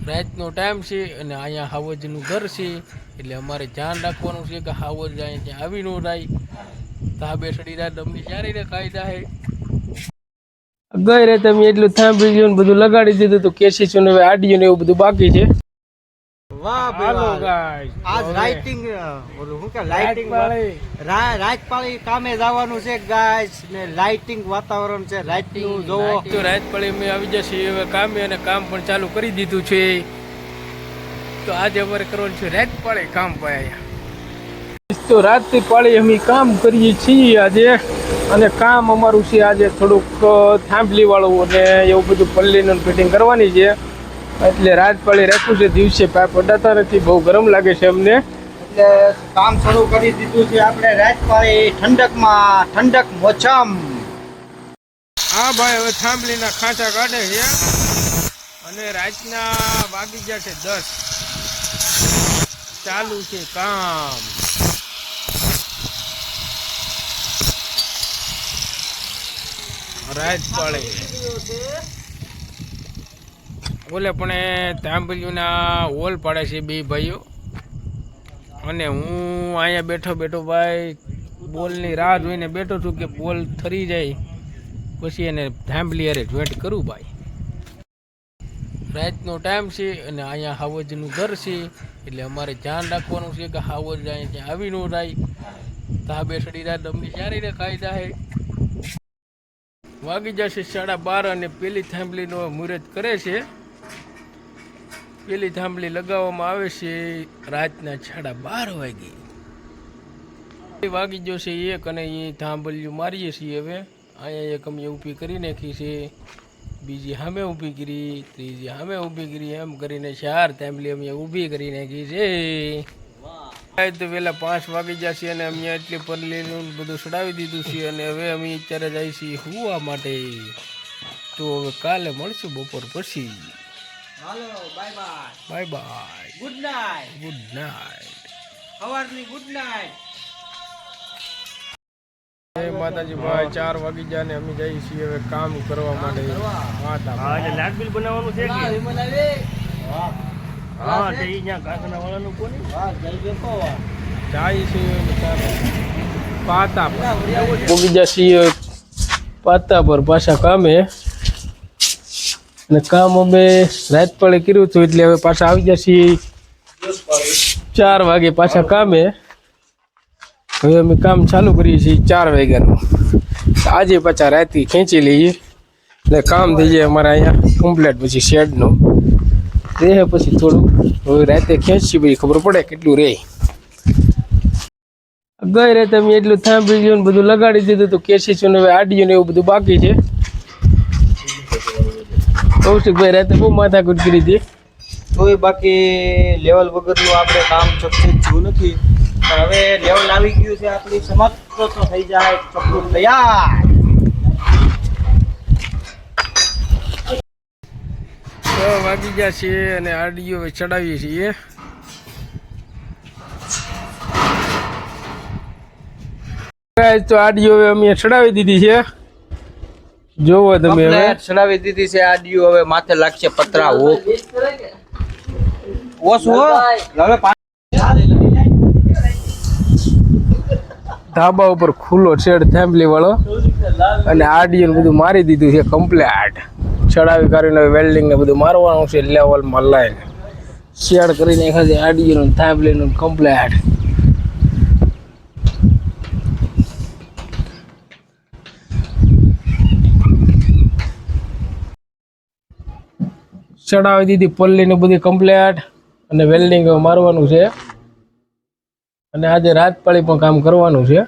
રાતનો ટાઈમ છે અને અહીંયા હાવજનું ઘર છે એટલે અમારે ધ્યાન રાખવાનું છે કે હાવજ અહીંયા આવી ન જાય. ધાબે ચડી રાત અમને ક્યારે કાયદા હે ગઈ રાતે અમે એટલું થાંભી ગયું બધું લગાડી દીધું તો કેસી ને આડિયું ને એવું બધું બાકી છે. વાહ ભાઈ ગાઈસ, આજ લાઇટિંગ ઓલું શું કે લાઇટિંગ રાત પાળી કામે જવાનું છે ગાઈસ ને લાઇટિંગ વાતાવરણ છે રાતનું જોવો તો રાત પાળી અમે આવી જશે હવે કામે અને કામ પણ ચાલુ કરી દીધું છે. તો આજે અમારે કરવાનું છે રાત પાળી કામ પાયા તો રાતથી પાળી અમે કામ કરીએ છીએ આજે અને કામ અમારું છે આજે થોડુંક થાંભલી વાળું અને એવું બધું પલ્લીનું ફિટિંગ કરવાની છે એટલે રાત પાળી રાખ્યું છે. દિવસે પાઇપ અડાતા નથી, બહુ ગરમ લાગે છે અમને એટલે કામ શરૂ કરી દીધું છે આપણે રાત પાળી ઠંડકમાં ઠંડક મોસમ. હા ભાઈ હવે થાંભલીના ખાંચા કાઢે છે અને રાતના વાગી ગયા છે 10. ચાલુ છે કામ. રાત પાળી ઓલે પણ થાંભલીના હોલ પાડે છે બે ભાઈઓ અને હું અહીંયા બેઠો ભાઈ બોલની રાહ જોઈને બેઠો છું કે બોલ થરી જાય પછી એને થાંભલી અરે જોઈન્ટ કરું ભાઈ. રાતનો ટાઈમ છે અને અહીંયા હાવજનું ઘર છે એટલે અમારે ધ્યાન રાખવાનું છે કે હાવજ અહીંયા આવી ન જાય. ધાબે ચડી રાત અમને ક્યારે કાયદા હે વાગી જશે 12:30 અને પેલી થાંભલીનો મુહૂર્ત કરે છે. પેલી થાંભલી લગાવવામાં આવે છે રાતના 12:30 વાગે. વાગી જશે 1 અને એ થાંભલીઓ મારીએ છીએ. હવે અહીંયા એક અમે ઊભી કરી નાખી છે, બીજી સામે ઊભી કરી, ત્રીજી સામે ઊભી કરી, એમ કરીને 4 થાંભલી અમે ઊભી કરી નાખી છે. તો પેલા 5 વાગી જશે અને અમે એટલી પરલીનું બધું ચડાવી દીધું છે અને હવે અમે અત્યારે જઈએ છીએ સુવા માટે. તો હવે કાલે મળશું બપોર પછી. હાલો bye bye bye, good night, good night, સવારની ગુડ નાઈટ. જય માતાજી ભાઈ. 4 વાગી ગયા ને અમે જઈએ છીએ હવે કામ કરવા માટે. લાઈટ બિલ બનાવવાનું છે કે હા તે અહીંયા કાકના વાળાનું કોની જાય છે પાતા પર ઉગી જશે પાતા પર પાછા કામે અને કામ અમે રાત પાળે કર્યું હતું એટલે હવે પાછા આવી જશે 4 વાગે પાછા કામે. હવે અમે કામ ચાલુ કરીએ છીએ 4 વાગ્યાનું. આજે પાછા રાતથી ખેંચી લઈએ એટલે કામ થઈ જાય અમારે અહીંયા કમ્પ્લેટ. પછી શેડનું રહે પછી થોડું હવે રાતે ખેંચી પછી ખબર પડે કેટલું રહે. ગઈ રાતે અમે એટલું થાંભી ગયું ને બધું લગાડી દીધું તો કેસી ને હવે આડિયું ને એવું બધું બાકી છે. કૌશિકભાઈ રાતે બહુ માથાકૂટ કરી હતી તોય બાકી લેવલ વગરનું આપણે કામ સક્સેસ થયું નથી, પણ હવે લેવલ આવી ગયું છે આપણી સમાપ્ત તો થઈ જાય કપડું તૈયાર. 6 વાગી ગયા છે અને આડિયો ચડાવીએ છીએ. તો આડિયો હવે અમે ચડાવી દીધી છે. જોવો તમે હવે ચડાવી દીધી છે આડિયું. હવે માથે લાગશે પતરા ઓછું હવે ધાબા ઉપર ખુલ્લો શેડ ફેમિલી વાળો અને આડિયું બધું મારી દીધું છે કમ્પ્લેટ. ચડાવી કરીને વેલ્ડિંગ ને બધું મારવાનું છે લેવલમાં લાઈન શેડ કરી નાખ્યા છે આડિયું ફેમિલીનું કમ્પ્લેટ. ચડાવી દીધી પલ્લી ને બધી કમ્પ્લેટ અને વેલ્ડિંગ મારવાનું છે અને આજે રાત પાળી પણ કામ કરવાનું છે.